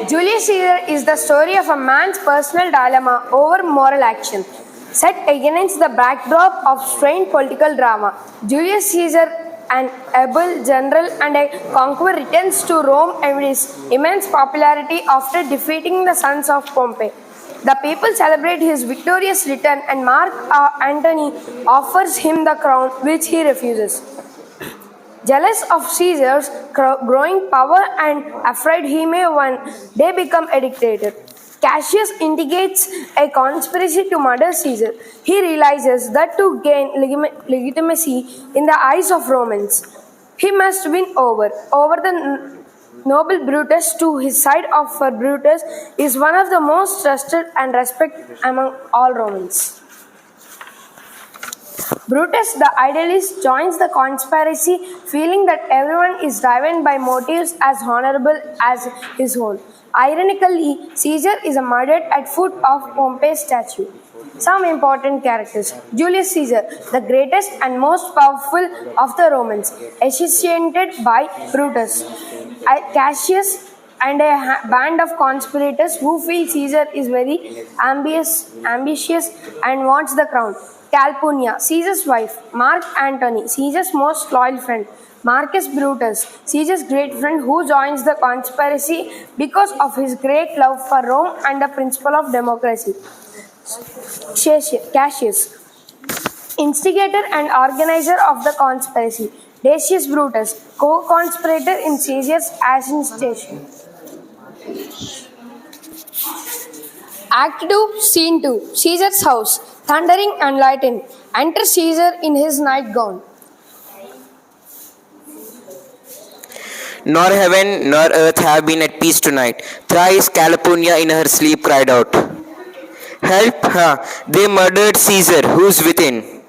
Julius Caesar is the story of a man's personal dilemma over moral action. Set against the backdrop of strained political drama, Julius Caesar, an able general and a conqueror, returns to Rome amid his immense popularity after defeating the sons of Pompey. The people celebrate his victorious return, and Mark Antony offers him the crown, which he refuses. Jealous of Caesar's growing power and afraid he may one day become a dictator, Cassius indicates a conspiracy to murder Caesar. He realizes that to gain legitimacy in the eyes of Romans, he must win over the noble Brutus to his side. For Brutus is one of the most trusted and respected among all Romans. Brutus, the idealist, joins the conspiracy, feeling that everyone is driven by motives as honorable as his own. Ironically, Caesar is murdered at foot of Pompey's statue. Some important characters. Julius Caesar, the greatest and most powerful of the Romans, assassinated by Brutus. Cassius and a band of conspirators who feel Caesar is very ambitious and wants the crown. Calpurnia, Caesar's wife. Mark Antony, Caesar's most loyal friend. Marcus Brutus, Caesar's great friend who joins the conspiracy because of his great love for Rome and the principle of democracy. Cassius, instigator and organizer of the conspiracy. Decius Brutus, co-conspirator in Caesar's assassination. Act 2, Scene 2. Caesar's house. Thundering and lightning. Enter Caesar in his nightgown. Nor heaven nor earth have been at peace tonight. Thrice Calpurnia in her sleep cried out. Help! They murdered Caesar. Who's within?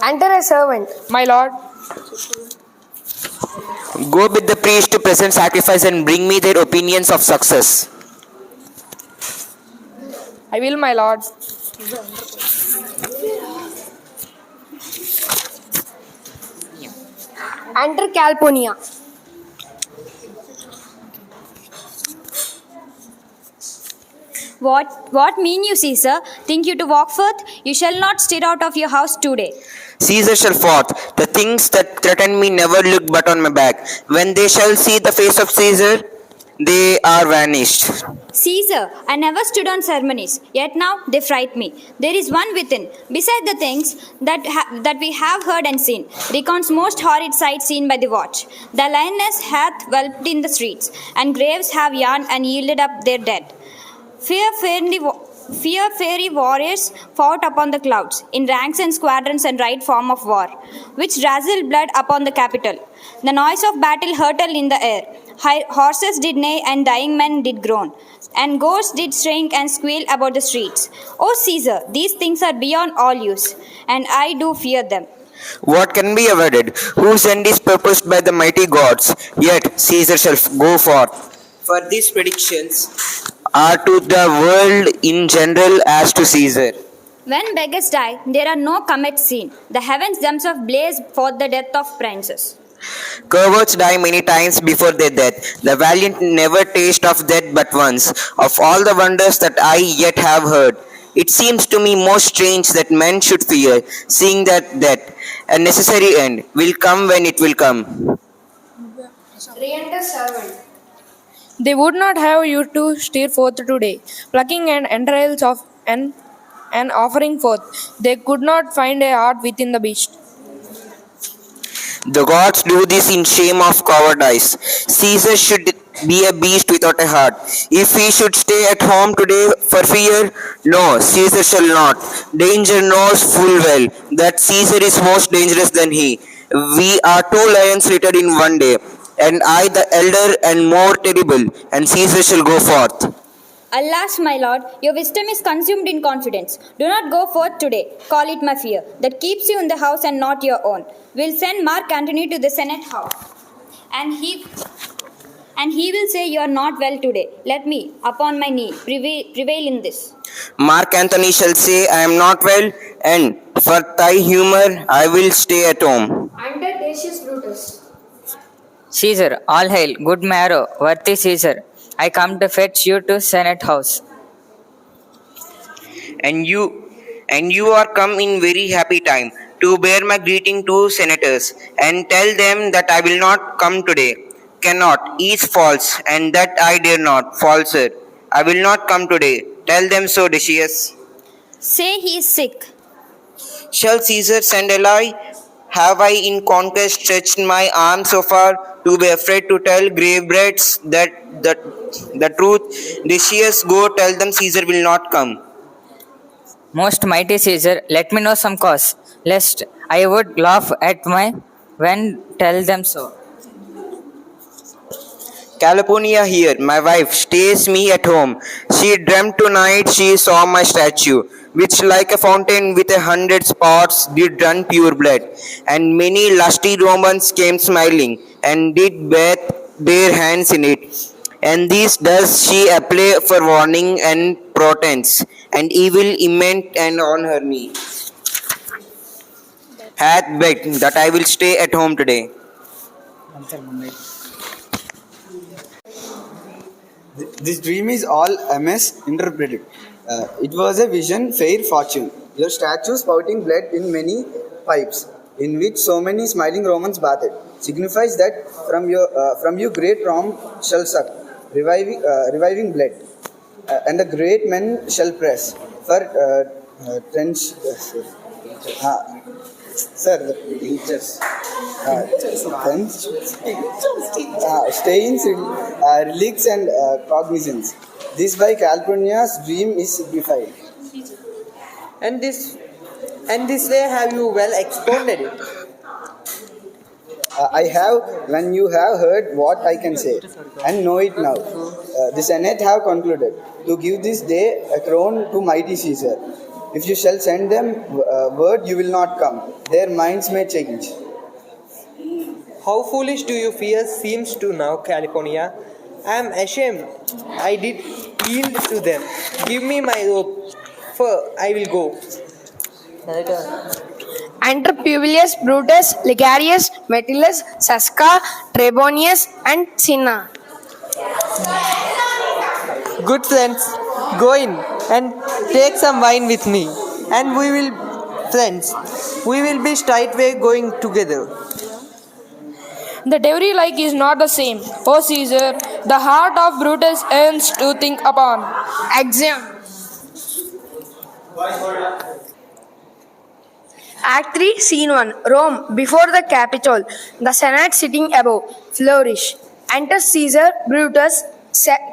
Enter a servant. My lord, Go with the priest to present sacrifice and bring me their opinions of success. I will, my lord. Enter Calpurnia. What mean you, Caesar? Think you to walk forth? You shall not stir out of your house today. Caesar shall forth. The things that threaten me never look but on my back. When they shall see the face of Caesar, they are vanished. Caesar, I never stood on ceremonies, yet now they fright me. There is one within, beside the things that we have heard and seen, recounts most horrid sights seen by the watch. The lioness hath whelped in the streets, and graves have yawned and yielded up their dead. Fiery warriors fought upon the clouds, in ranks and squadrons and right form of war, which razzled blood upon the Capitol. The noise of battle hurtled in the air. Horses did neigh and dying men did groan, and ghosts did shrink and squeal about the streets. O Caesar, these things are beyond all use, and I do fear them. What can be avoided? Whose end is purposed by the mighty gods? Yet Caesar shall go forth. For these predictions are to the world in general as to Caesar. When beggars die, there are no comets seen. The heavens themselves blaze for the death of princes. Cowards die many times before their death. The valiant never taste of death but once. Of all the wonders that I yet have heard, it seems to me most strange that men should fear, seeing that death, a necessary end, will come when it will come. Re-enter servant. They would not have you to stir forth today, plucking an entrails of an offering forth. They could not find a heart within the beast. The gods do this in shame of cowardice. Caesar should be a beast without a heart. If he should stay at home today for fear, no, Caesar shall not. Danger knows full well that Caesar is most dangerous than he. We are two lions littered in one day, and I the elder and more terrible, and Caesar shall go forth. Alas, my lord, your wisdom is consumed in confidence. Do not go forth today. Call it my fear, that keeps you in the house and not your own. We'll send Mark Antony to the Senate house, and he will say you are not well today. Let me, upon my knee, prevail in this. Mark Antony shall say, I am not well, and for thy humor I will stay at home. Enter Decius Brutus. Caesar, all hail, good marrow, worthy Caesar. I come to fetch you to Senate House. And you are come in very happy time to bear my greeting to senators and tell them that I will not come today. Cannot is false, and that I dare not. Falser. I will not come today. Tell them so, Decius. Say he is sick. Shall Caesar send ally? Have I in conquest stretched my arm so far to be afraid to tell grave brats the truth? Decius, go tell them Caesar will not come. Most mighty Caesar, let me know some cause, lest I would laugh at my when tell them so. California here, my wife, stays me at home. She dreamt tonight she saw my statue, which like a fountain with 100 spots did run pure blood. And many lusty Romans came smiling, and did bathe their hands in it. And this does she apply for warning and portents, and evil imment and on her knee. Hath begged that I will stay at home today. This dream is all misinterpreted. It was a vision, fair fortune. Your statue spouting blood in many pipes, in which so many smiling Romans bathed, signifies that from you great Rome shall suck, reviving blood, and the great men shall press for trench. Sir, the teachers. Stains, relics, and cognizance. This by California's dream is signified. And this way have you well expounded it. I have, when you have heard what I can say, and know it now. The Senate have concluded to give this day a crown to mighty Caesar. If you shall send them word, you will not come. Their minds may change. How foolish do you fear seems to now, California. I am ashamed I did yield to them. Give me my robe, for I will go. Enter Publius, Brutus, Ligarius, Metellus, Sasca, Trebonius, and Cinna. Good friends, go in and take some wine with me, and we will be straightway going together. The dairy like is not the same. O Caesar, the heart of Brutus yearns to think upon. Axiom. Act 3, Scene 1. Rome, before the Capitol. The Senate sitting above. Flourish. Enter Caesar, Brutus,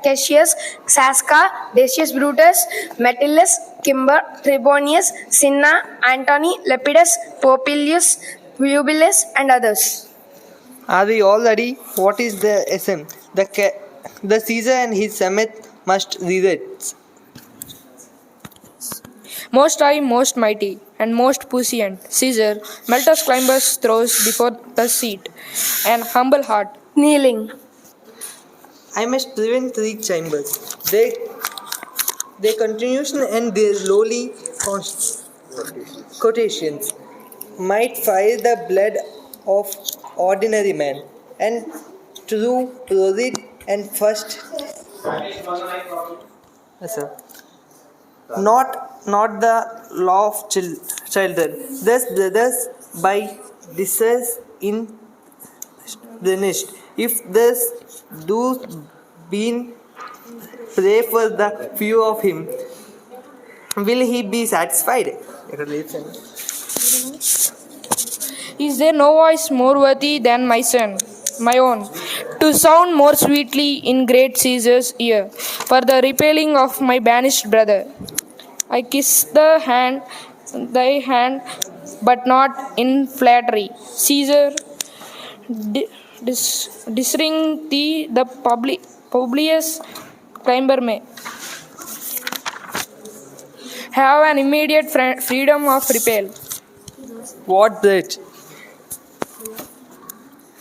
Cassius, Sasca, Decius Brutus, Metellus, Cimber, Trebonius, Cinna, Antony, Lepidus, Popilius, Publius, and others. Are we all ready? What is the SM? The Caesar and his Senate must resist. Most high, most mighty, and most puissant, Caesar, Meltus climbers throws before the seat, and humble heart. Kneeling. I must prevent three chambers. Their continuation and their lowly quotations might fire the blood of ordinary man, and true proceed and first. Yes, sir. Not the law of children. Thus brothers by distress in banished. If thus do been pray for the few of him, will he be satisfied? Is there no voice more worthy than my own, to sound more sweetly in great Caesar's ear, for the repelling of my banished brother? I kiss thy hand, but not in flattery. Caesar, disring thee, the Publius climber may have an immediate freedom of repel. What that?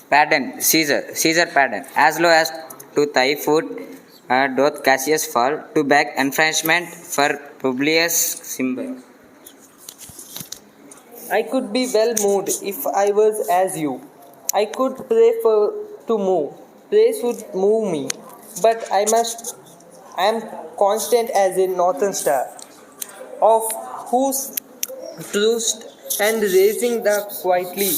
Pardon, Caesar pardon, as low as to thy foot doth Cassius fall, to beg enfranchisement for Publius Cimber. I could be well moved if I was as you. I could pray for to move. Praise would move me, but I am constant as a northern star, of whose trust and raising the quietly.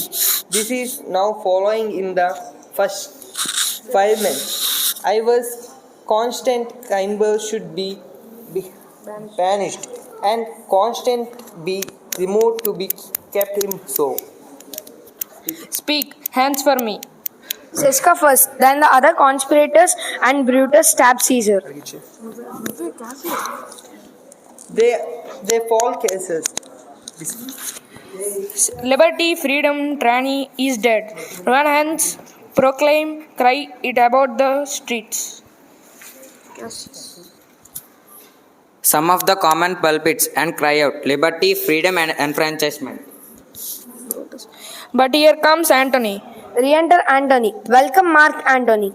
This is now following in the first firmament. I was constant climber should be banished, and constant be removed to be kept him so. Speak, hands for me. Seneca first, then the other conspirators, and Brutus stabbed Caesar. They fall cases. Liberty, freedom, tyranny is dead. Run hands, proclaim, cry it about the streets. Some of the common pulpits and cry out liberty, freedom, and enfranchisement. But here comes Antony. Re-enter Antony. Welcome, Mark Antony.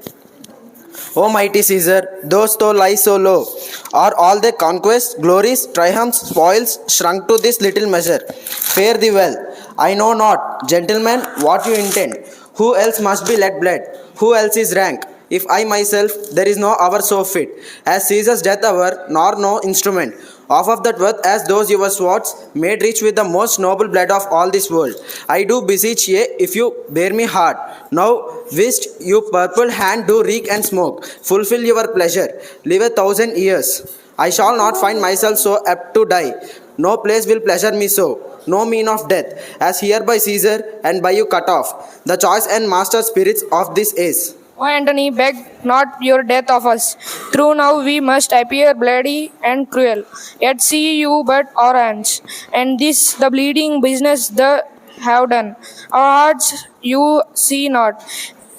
O mighty Caesar, those thou lie so low, are all the conquests, glories, triumphs, spoils shrunk to this little measure? Fare thee well. I know not, gentlemen, what you intend. Who else must be let bled? Who else is rank? If I myself, there is no hour so fit as Caesar's death hour, nor no instrument of that worth as those your swords, made rich with the most noble blood of all this world. I do beseech ye, if you bear me hard, now wist you purple hand do reek and smoke, fulfill your pleasure, live 1,000 years. I shall not find myself so apt to die. No place will pleasure me so, no mean of death, as here by Caesar and by you cut off, the choice and master spirits of this age. O Antony, beg not your death of us. True, now we must appear bloody and cruel. Yet see you but our hands, and this the bleeding business they have done. Our hearts you see not,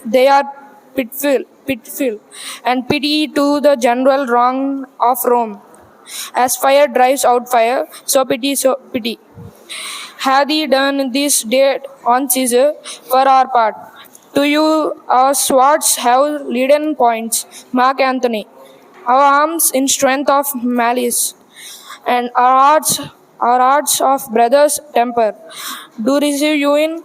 they are pitiful, and pity to the general wrong of Rome. As fire drives out fire, so pity. Had he done this deed on Caesar for our part? To you our swords have leaden points, Mark Antony, our arms in strength of malice, and our hearts of brothers' temper, do receive you in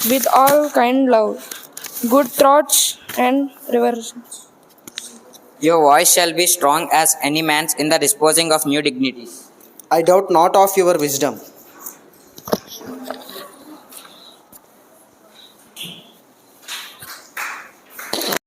with all kind love, good thoughts and reverence. Your voice shall be strong as any man's in the disposing of new dignities. I doubt not of your wisdom.